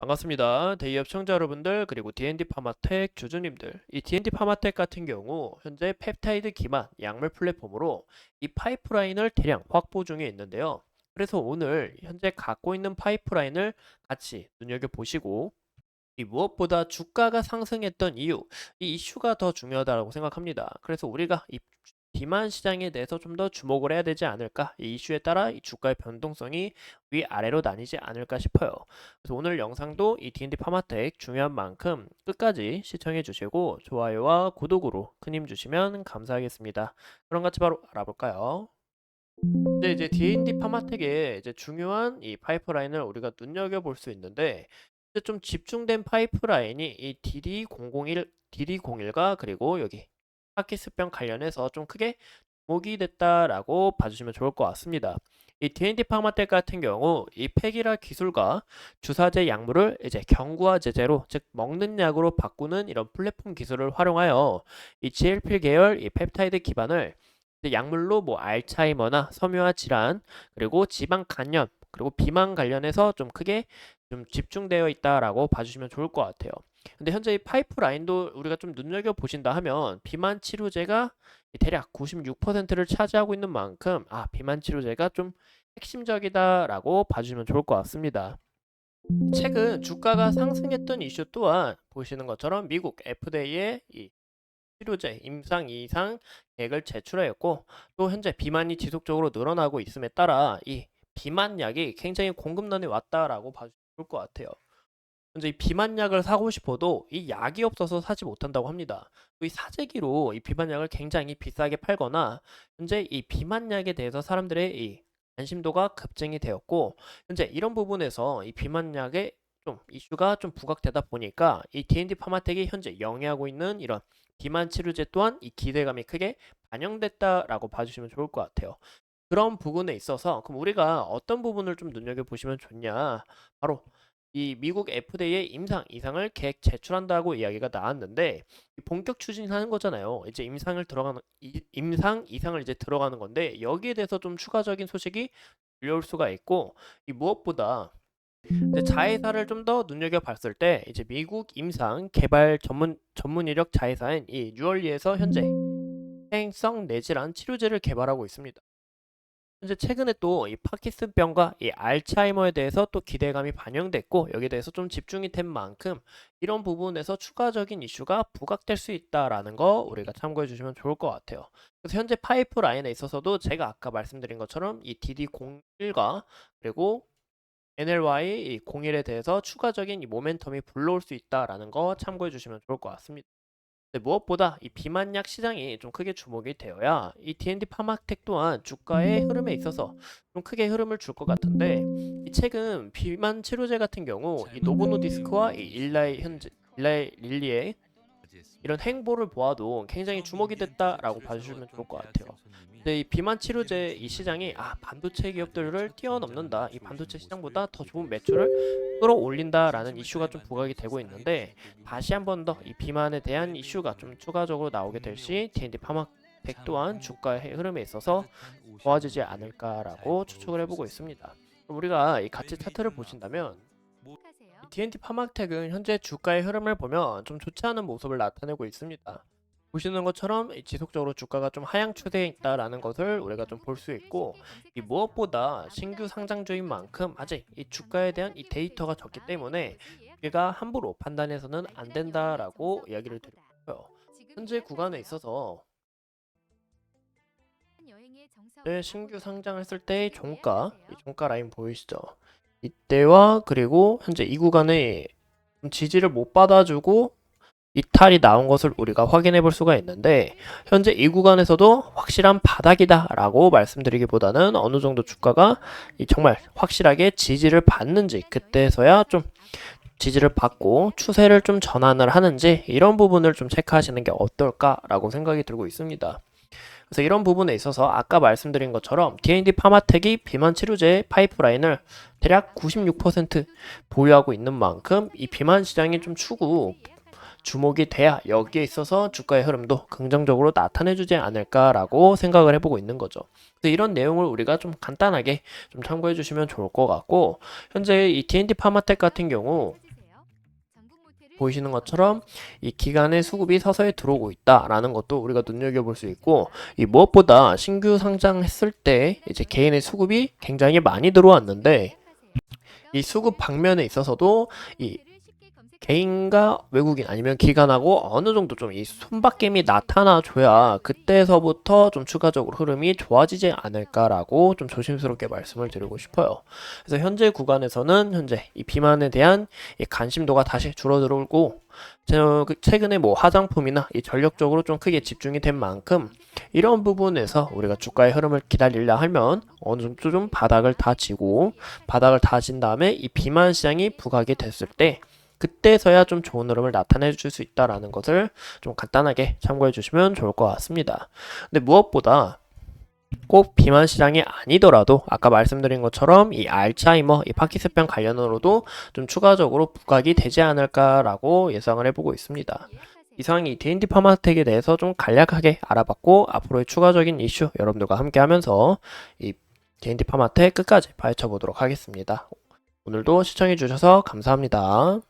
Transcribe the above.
반갑습니다. 데이업 청자 여러분들 그리고 D&D 파마텍 주주님들. 이 D&D 파마텍 같은 경우 현재 펩타이드 기반 약물 플랫폼으로 이 파이프라인을 대량 확보 중에 있는데요. 그래서 오늘 현재 갖고 있는 파이프라인을 같이 눈여겨보시고 이 무엇보다 주가가 상승했던 이유, 이 이슈가 더 중요하다고 생각합니다. 그래서 우리가 이 비만 시장에 대해서 좀 더 주목을 해야 되지 않을까? 이 이슈에 따라 이 주가의 변동성이 위아래로 나뉘지 않을까 싶어요. 그래서 오늘 영상도 이 D&D 파마텍 중요한 만큼 끝까지 시청해 주시고 좋아요와 구독으로 큰 힘 주시면 감사하겠습니다. 그럼 같이 바로 알아볼까요? 이제 D&D 파마텍의 이제 중요한 이 파이프라인을 우리가 눈여겨볼 수 있는데 이제 좀 집중된 파이프라인이 이 DD01과 그리고 여기 파키스병 관련해서 좀 크게 주목이 됐다라고 봐주시면 좋을 것 같습니다. 이 D&D 파마텍 같은 경우 이 팩이라 기술과 주사제 약물을 이제 경구화 제제로 즉 먹는 약으로 바꾸는 이런 플랫폼 기술을 활용하여 이 GLP 계열 이 펩타이드 기반을 약물로 뭐 알츠하이머나 섬유화 질환 그리고 지방 간염 그리고 비만 관련해서 좀 크게 좀 집중되어 있다라고 봐주시면 좋을 것 같아요. 근데 현재 이 파이프라인도 우리가 좀 눈여겨 보신다 하면 비만 치료제가 대략 96%를 차지하고 있는 만큼 비만 치료제가 좀 핵심적이다라고 봐주시면 좋을 것 같습니다. 최근 주가가 상승했던 이슈 또한 보시는 것처럼 미국 FDA의 이 치료제 임상 이상 계획을 제출하였고 또 현재 비만이 지속적으로 늘어나고 있음에 따라 이 비만약이 굉장히 공급난에 왔다라고 봐주시면 좋을 것 같아요. 현재 이 비만약을 사고 싶어도 이 약이 없어서 사지 못한다고 합니다. 또 이 사재기로 이 비만약을 굉장히 비싸게 팔거나 현재 이 비만약에 대해서 사람들의 이 관심도가 급증이 되었고 현재 이런 부분에서 이 비만약의 좀 이슈가 좀 부각되다 보니까 이 D&D 파마텍이 현재 영위하고 있는 이런 비만 치료제 또한 이 기대감이 크게 반영됐다라고 봐주시면 좋을 것 같아요. 그런 부분에 있어서 그럼 우리가 어떤 부분을 좀 눈여겨보시면 좋냐 바로 이 미국 FDA의 임상 이상을 계획 제출한다고 이야기가 나왔는데 본격 추진하는 거잖아요. 이제 임상 이상을 이제 들어가는 건데 여기에 대해서 좀 추가적인 소식이 들려올 수가 있고 이 무엇보다 이제 자회사를 좀 더 눈여겨봤을 때 이제 미국 임상 개발 전문 이력 자회사인 이 뉴얼리에서 현재 해행성 뇌질환 치료제를 개발하고 있습니다. 현재 최근에 또 이 파킨슨병과 이 알츠하이머에 대해서 또 기대감이 반영됐고 여기에 대해서 좀 집중이 된 만큼 이런 부분에서 추가적인 이슈가 부각될 수 있다라는 거 우리가 참고해 주시면 좋을 것 같아요. 그래서 현재 파이프라인에 있어서도 제가 아까 말씀드린 것처럼 이 DD01과 그리고 NLY 01에 대해서 추가적인 이 모멘텀이 불러올 수 있다라는 거 참고해 주시면 좋을 것 같습니다. 네, 무엇보다 이 비만약 시장이 좀 크게 주목이 되어야 이 D&D 파마텍 또한 주가의 흐름에 있어서 좀 크게 흐름을 줄 것 같은데 이 최근 비만 치료제 같은 경우 이 노보노디스크와 이 일라이 릴리의 이런 행보를 보아도 굉장히 주목이 됐다라고 봐주시면 좋을 것 같아요. 근데 이 비만 치료제 이 시장이 반도체 기업들을 뛰어넘는다. 이 반도체 시장보다 더 좋은 매출을 끌어올린다라는 이슈가 좀 부각이 되고 있는데 다시 한 번 더 이 비만에 대한 이슈가 좀 추가적으로 나오게 될 시 D&D 파마텍 또한 주가의 흐름에 있어서 좋아지지 않을까라고 추측을 해보고 있습니다. 우리가 이 가치 차트를 보신다면 D&D 파마텍은 현재 주가의 흐름을 보면 좀 좋지 않은 모습을 나타내고 있습니다. 보시는 것처럼 지속적으로 주가가 좀 하향 추세에 있다라는 것을 우리가 좀 볼 수 있고 이 무엇보다 신규 상장주인 만큼 아직 이 주가에 대한 이 데이터가 적기 때문에 우리가 함부로 판단해서는 안 된다라고 이야기를 드리고요. 현재 구간에 있어서 신규 상장했을 때의 종가, 이 종가 라인 보이시죠? 이때와 그리고 현재 이 구간에 지지를 못 받아주고 이탈이 나온 것을 우리가 확인해 볼 수가 있는데 현재 이 구간에서도 확실한 바닥이다 라고 말씀드리기보다는 어느 정도 주가가 정말 확실하게 지지를 받는지 그때서야 좀 지지를 받고 추세를 좀 전환을 하는지 이런 부분을 좀 체크하시는 게 어떨까 라고 생각이 들고 있습니다. 그래서 이런 부분에 있어서 아까 말씀드린 것처럼 D&D 파마텍이 비만 치료제 파이프라인을 대략 96% 보유하고 있는 만큼 이 비만 시장이 좀 주목이 돼야 여기에 있어서 주가의 흐름도 긍정적으로 나타내주지 않을까라고 생각을 해보고 있는 거죠. 그래서 이런 내용을 우리가 좀 간단하게 좀 참고해 주시면 좋을 것 같고 현재 이 D&D 파마텍 같은 경우 보이시는 것처럼 이 기간의 수급이 서서히 들어오고 있다라는 것도 우리가 눈여겨볼 수 있고, 이 무엇보다 신규 상장했을 때 이제 개인의 수급이 굉장히 많이 들어왔는데, 이 수급 방면에 있어서도 이 개인과 외국인 아니면 기관하고 어느 정도 좀 이 손바뀜이 나타나줘야 그때서부터 좀 추가적으로 흐름이 좋아지지 않을까라고 좀 조심스럽게 말씀을 드리고 싶어요. 그래서 현재 구간에서는 현재 이 비만에 대한 이 관심도가 다시 줄어들고, 최근에 뭐 화장품이나 이 전력적으로 좀 크게 집중이 된 만큼 이런 부분에서 우리가 주가의 흐름을 기다리려 하면 어느 정도 좀 바닥을 다지고, 바닥을 다진 다음에 이 비만 시장이 부각이 됐을 때 그때서야 좀 좋은 흐름을 나타내 줄 수 있다라는 것을 좀 간단하게 참고해 주시면 좋을 것 같습니다. 근데 무엇보다 꼭 비만 시장이 아니더라도 아까 말씀드린 것처럼 이 알츠하이머, 이 파킨슨병 관련으로도 좀 추가적으로 부각이 되지 않을까라고 예상을 해보고 있습니다. 이상 이 D&D 파마텍에 대해서 좀 간략하게 알아봤고, 앞으로의 추가적인 이슈 여러분들과 함께 하면서 이 D&D 파마텍 끝까지 파헤쳐 보도록 하겠습니다. 오늘도 시청해 주셔서 감사합니다.